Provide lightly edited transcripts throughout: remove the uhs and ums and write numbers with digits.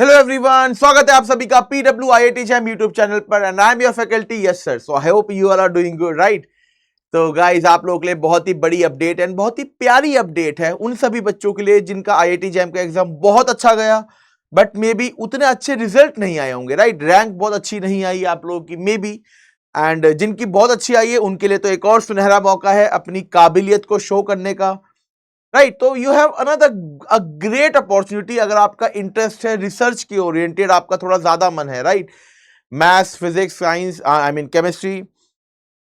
Hello everyone, स्वागत है आप सभी का PW IIT JAM YouTube channel पर and I am your faculty. Yes sir, so I hope you all are doing good, right. तो guys, आप लोगों के लिए बहुत ही बड़ी अपडेट एंड बहुत ही प्यारी अपडेट है उन सभी बच्चों के लिए जिनका आईआईटी जैम का एग्जाम बहुत अच्छा गया, बट मे बी उतने अच्छे रिजल्ट नहीं आए होंगे, राइट। रैंक बहुत अच्छी नहीं आई आप लोगों की मे बी, एंड जिनकी बहुत अच्छी आई है उनके लिए तो एक और सुनहरा मौका है अपनी काबिलियत को शो करने का, राइट। तो you have another a great opportunity अगर आपका इंटरेस्ट है रिसर्च के ओरिएंटेड, आपका थोड़ा ज्यादा मन है, right. Maths, physics, science, I mean chemistry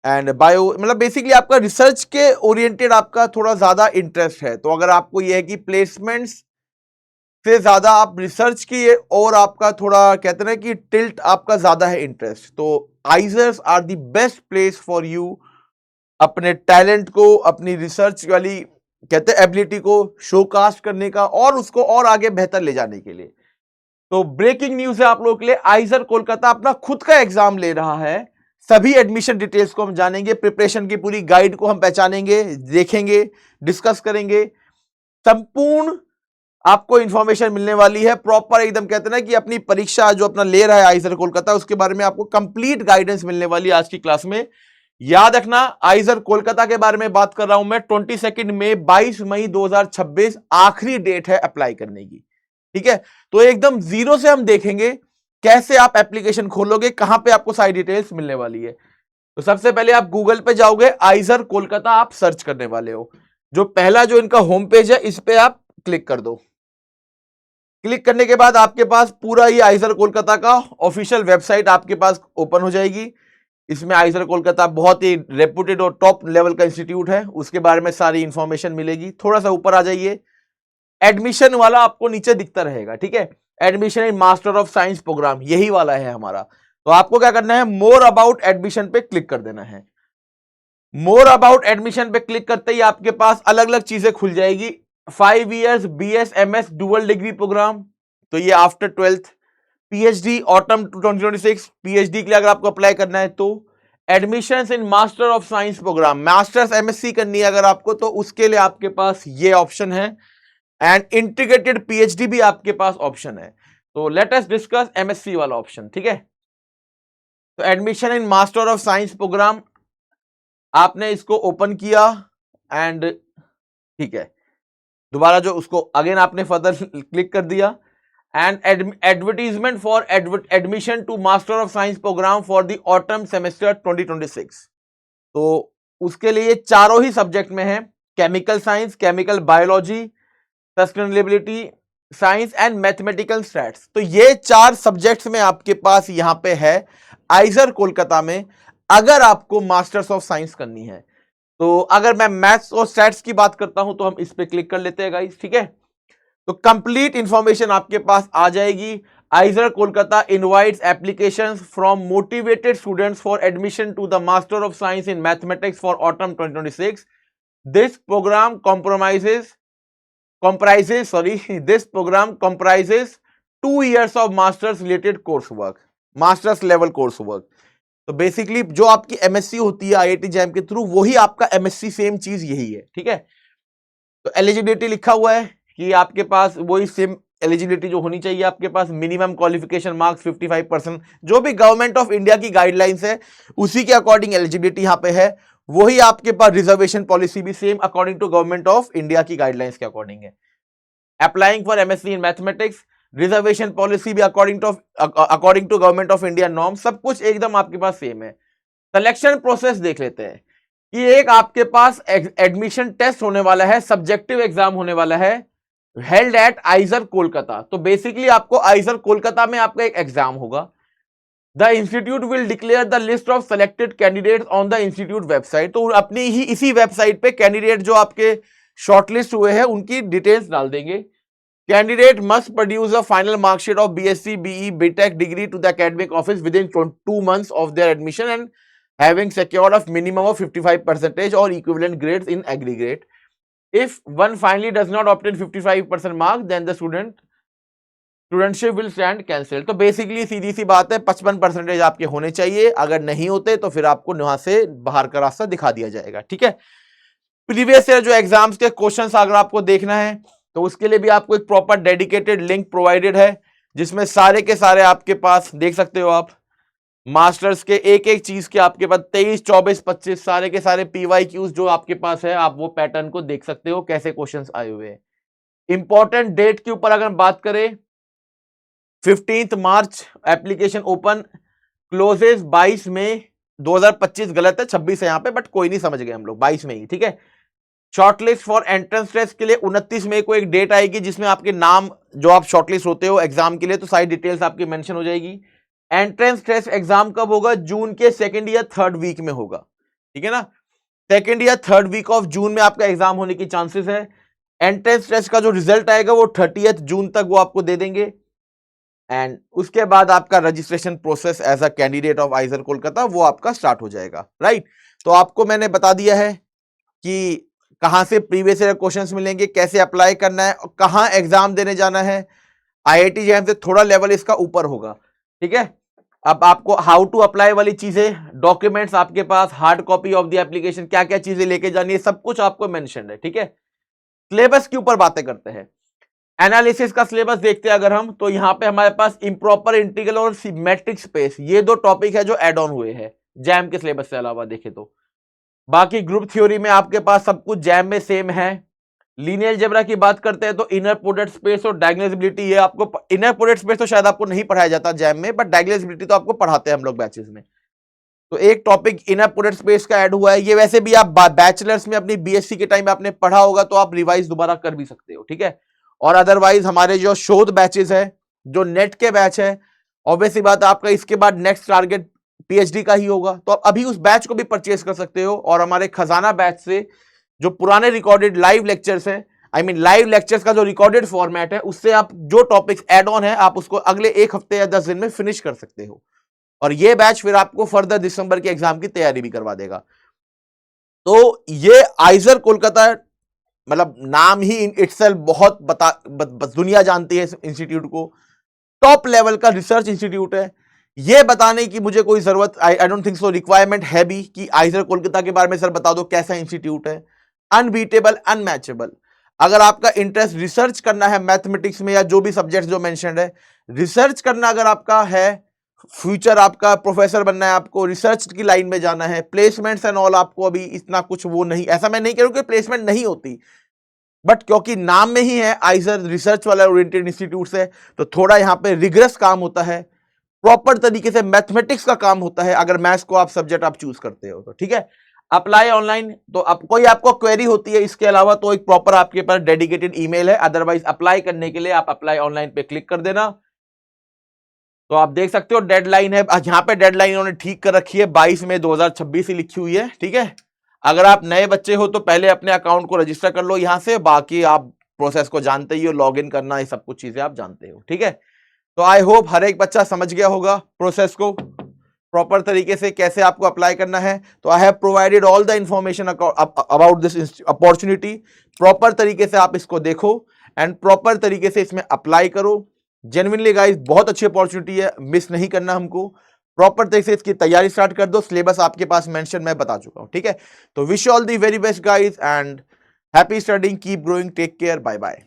and bio, मतलब बेसिकली आपका रिसर्च के ओरिएंटेड आपका थोड़ा ज्यादा इंटरेस्ट है। तो अगर आपको यह है कि प्लेसमेंट्स से ज्यादा आप रिसर्च की और आपका थोड़ा कहते हैं कि टिल्ट आपका ज्यादा है इंटरेस्ट, तो IISERs are the best place for you अपने टैलेंट को, अपनी रिसर्च वाली कहते हैं एबिलिटी को शोकास्ट करने का और उसको और आगे बेहतर ले जाने के लिए। तो ब्रेकिंग न्यूज है आप लोगों के लिए, आइजर कोलकाता अपना खुद का एग्जाम ले रहा है। सभी एडमिशन डिटेल्स को हम जानेंगे, प्रिपरेशन की पूरी गाइड को हम पहचानेंगे, देखेंगे, डिस्कस करेंगे। संपूर्ण आपको इंफॉर्मेशन मिलने वाली है, प्रॉपर एकदम कहते हैं ना कि अपनी परीक्षा जो अपना ले रहा है आइजर कोलकाता, उसके बारे में आपको कंप्लीट गाइडेंस मिलने वाली है आज की क्लास में। याद रखना, आइजर कोलकाता के बारे में बात कर रहा हूं मैं। 22 मई 22 मई 2026 आखिरी डेट है अप्लाई करने की, ठीक है। तो एकदम जीरो से हम देखेंगे कैसे आप एप्लीकेशन खोलोगे, कहां पे आपको सारी डिटेल्स मिलने वाली है। तो सबसे पहले आप गूगल पे जाओगे, आइजर कोलकाता आप सर्च करने वाले हो। जो पहला जो इनका होम पेज है इस पे आप क्लिक कर दो। क्लिक करने के बाद आपके पास पूरा ये आइजर कोलकाता का ऑफिशियल वेबसाइट आपके पास ओपन हो जाएगी। इसमें आइजर कोलकाता बहुत ही रेपुटेड और टॉप लेवल का इंस्टीट्यूट है, उसके बारे में सारी इंफॉर्मेशन मिलेगी। थोड़ा सा ऊपर आ जाइए, एडमिशन वाला आपको नीचे दिखता रहेगा, ठीक है। Admission in master of science program यही वाला है हमारा। तो आपको क्या करना है, मोर अबाउट एडमिशन पे क्लिक कर देना है। मोर अबाउट एडमिशन पे क्लिक करते ही आपके पास अलग अलग चीजें खुल जाएगी। 5 years BS MS dual degree program, तो ये after 12th। PhD autumn 2026, PhD के लिए अगर आपको अप्लाई करना है तो admissions in master of science program, masters MSc करनी है अगर आपको, तो उसके लिए आपके पास ये ऑप्शन है। एंड इंटीग्रेटेड पीएचडी भी आपके पास ऑप्शन है। तो लेट अस डिस्कस एमएससी वाला ऑप्शन, ठीक है। तो admission in master of science program आपने इसको ओपन किया एंड ठीक है, दोबारा जो उसको अगेन आपने फर्दर क्लिक कर दिया। and advertisement for admission to Master of Science program for the autumn semester 2026। तो उसके लिए चारों ही सब्जेक्ट में है, chemical science, chemical biology, sustainability science and mathematical stats. तो ये 4 सब्जेक्ट्स में आपके पास यहां पे है आइजर कोलकाता में, अगर आपको मास्टर्स ऑफ साइंस करनी है। तो अगर मैं मैथ्स और स्टैट्स की बात करता हूं तो हम इस पे क्लिक कर लेते हैं गाइस, ठीक है। तो कंप्लीट इंफॉर्मेशन आपके पास आ जाएगी। IISER Kolkata invites applications from motivated students for admission to the master of science in mathematics for autumn 2026। This program comprises 2 years of masters related course work, masters level course work. तो basically जो आपकी MSc होती है IIT jam के through, वही आपका MSc, same चीज यही है, ठीक है। तो एलिजिबिलिटी लिखा हुआ है कि आपके पास वही सेम एलिजिबिलिटी जो होनी चाहिए आपके पास, मिनिमम क्वालिफिकेशन मार्क्स 55%, जो भी गवर्नमेंट ऑफ इंडिया की गाइडलाइंस है उसी के अकॉर्डिंग एलिजिबिलिटी यहां पे है। वही आपके पास रिजर्वेशन पॉलिसी भी same according to government of India की गाइडलाइंस के अकॉर्डिंग है। Applying for MSc in mathematics, reservation policy भी according to government of India norm, सब कुछ एकदम आपके पास सेम है। सिलेक्शन प्रोसेस देख लेते हैं कि एक आपके पास एडमिशन टेस्ट होने वाला है, सब्जेक्टिव एग्जाम होने वाला है, हेल्ड एट आइजर कोलकाता। तो बेसिकली आपको आइजर कोलकाता में आपका एक एग्जाम होगा। The institute will declare the list of selected candidates on the institute website. तो अपनी ही इसी वेबसाइट पे कैंडिडेट जो आपके शॉर्टलिस्ट हुए हैं उनकी डिटेल्स डाल देंगे। Candidate must produce a final marksheet of BSc BE BTech degree to the academic office within 2 months of their admission and having secured of minimum of 55% or equivalent grades in aggregate. If one finally does not obtain 55% mark, then the studentship will stand cancelled। तो basically सीधी सी बात है, 55% आपके होने चाहिए, अगर नहीं होते तो फिर आपको वहां से बाहर का रास्ता दिखा दिया जाएगा, ठीक है। प्रीवियस ईयर जो एग्जाम्स के क्वेश्चंस अगर आपको देखना है तो उसके लिए भी आपको एक प्रॉपर डेडिकेटेड लिंक प्रोवाइडेड है, जिसमें सारे के सारे आपके पास देख सकते हो आप, मास्टर्स के एक एक चीज के आपके पास 23, 24, 25 सारे के सारे PYQs जो आपके पास है, आप वो पैटर्न को देख सकते हो कैसे क्वेश्चंस आए हुए हैं। इंपॉर्टेंट डेट के ऊपर अगर बात करें, 15 मार्च एप्लीकेशन ओपन, क्लोजेस 22 मई 2025, गलत है 26 है यहां पे, बट कोई नहीं, समझ गए हम लोग, 22 में ही, ठीक है। शॉर्टलिस्ट फॉर एंट्रेंस टेस्ट के लिए 29 मई को एक डेट आएगी, जिसमें आपके नाम जो आप शॉर्टलिस्ट होते हो एग्जाम के लिए, तो सारी डिटेल्स आपकी मेंशन हो जाएगी। एंट्रेंस टेस्ट एग्जाम कब होगा? जून के 2nd या 3rd वीक में होगा, ठीक है ना। 2nd या 3rd वीक ऑफ जून में आपका एग्जाम होने की चांसेस है। एंट्रेंस टेस्ट का जो रिजल्ट आएगा वो 30 जून तक वो आपको दे देंगे, एंड उसके बाद आपका registration process as a candidate of IISER Kolkata वो आपका स्टार्ट हो जाएगा, राइट। तो आपको मैंने बता दिया है कि कहां से प्रीवियस ईयर क्वेश्चंस मिलेंगे, कैसे अप्लाई करना है और कहां एग्जाम देने जाना है। IIT JAM से थोड़ा लेवल इसका ऊपर होगा, ठीक है। अब आपको हाउ टू अप्लाई वाली चीजें, डॉक्यूमेंट्स आपके पास, hard copy of the application, क्या क्या चीजें लेके जानी है, सब कुछ आपको मेंशन है, ठीक है। सिलेबस के ऊपर बातें करते हैं। एनालिसिस का सिलेबस देखते हैं अगर हम, तो यहां पे हमारे पास इंप्रॉपर इंटीग्रल और सिमेट्रिक स्पेस, ये दो टॉपिक है जो एड ऑन हुए हैं जैम के सिलेबस से अलावा देखें तो। बाकी ग्रुप थ्योरी में आपके पास सब कुछ जैम में सेम है। लीनियर अलजेब्रा की बात करते हैं तो इनर प्रोडक्ट स्पेस और डायगोनलाइजेबिलिटी, ये आपको, इनर प्रोडक्ट स्पेस तो शायद आपको नहीं पढ़ाया जाता जैम में, बट डायगोनलाइजेबिलिटी तो आपको पढ़ाते हैं हम लोग बैचेस में। तो एक टॉपिक इनर प्रोडक्ट स्पेस का ऐड हुआ है, ये वैसे भी आप बैचलर्स में अपनी BSc के टाइम आपने पढ़ा होगा, तो आप रिवाइज दोबारा कर भी सकते हो, ठीक है। और अदरवाइज हमारे जो शोध बैचेस है, जो नेट के बैच है, ऑब्वियसली बात आपका इसके बाद नेक्स्ट टारगेट PhD का ही होगा, तो आप अभी उस बैच को भी परचेज कर सकते हो। और हमारे खजाना बैच से जो पुराने रिकॉर्डेड लाइव लेक्चर्स है, आई मीन लाइव लेक्चर्स का जो रिकॉर्डेड फॉर्मेट है, उससे आप जो टॉपिक्स ऐड ऑन है आप उसको अगले 1 हफ्ते या 10 दिन में फिनिश कर सकते हो। और ये बैच फिर आपको फर्दर दिसंबर के एग्जाम की तैयारी भी करवा देगा। तो ये आइजर कोलकाता, मतलब नाम ही इटसेल्फ बहुत दुनिया जानती है इस इंस्टीट्यूट को, टॉप लेवल का रिसर्च इंस्टीट्यूट है। ये बताने की मुझे कोई जरूरत, I don't think so requirement है भी कि आइजर कोलकाता के बारे में सर बता दो कैसा इंस्टीट्यूट है। Unbeatable, unmatchable. अगर आपका इंटरेस्ट रिसर्च करना है मैथमेटिक्स में या जो भी सब्जेक्ट जो मेंशन्ड है, रिसर्च करना अगर आपका है, फ्यूचर आपका प्रोफेसर बनना है, आपको रिसर्च की लाइन में जाना है, प्लेसमेंट्स एंड ऑल आपको अभी इतना कुछ वो नहीं, ऐसा मैं नहीं कह रहा हूं कि प्लेसमेंट नहीं होती, बट क्योंकि नाम में ही है आइजर रिसर्च वाला ओरिएंटेड इंस्टीट्यूट है, तो थोड़ा यहां पे रिग्रेस काम होता है, प्रॉपर तरीके से मैथमेटिक्स का काम होता है अगर मैथ्स को आप सब्जेक्ट आप चूज करते हो तो, ठीक है। अप्लाई ऑनलाइन, तो अब कोई आपको क्वेरी होती है इसके अलावा तो एक प्रॉपर आपके पास डेडिकेटेड ईमेल है, अदरवाइज अप्लाई करने के लिए आप अप्लाई ऑनलाइन पे क्लिक कर देना। तो आप देख सकते हो डेडलाइन है, यहां पे डेडलाइन इन्होंने ठीक कर रखी है 22 मई 2026 ही लिखी हुई है, ठीक है। अगर आप नए बच्चे हो तो पहले अपने अकाउंट को रजिस्टर कर लो यहां से, बाकी आप प्रोसेस को जानते ही हो, लॉग इन करना, ये सब कुछ चीजें आप जानते हो, ठीक है। तो आई होप हर एक बच्चा समझ गया होगा प्रोसेस को प्रॉपर तरीके से कैसे आपको अप्लाई करना है। तो I have provided all the information about this opportunity. Proper तरीके से आप इसको देखो एंड प्रॉपर तरीके से इसमें अप्लाई करो। जेन्युइनली गाइस बहुत अच्छी अपॉर्चुनिटी है, मिस नहीं करना हमको। प्रॉपर तरीके से इसकी तैयारी स्टार्ट कर दो, सिलेबस आपके पास मेंशन मैं बता चुका हूं, ठीक है। तो wish all the very best guys and happy studying, keep growing, take care, bye bye.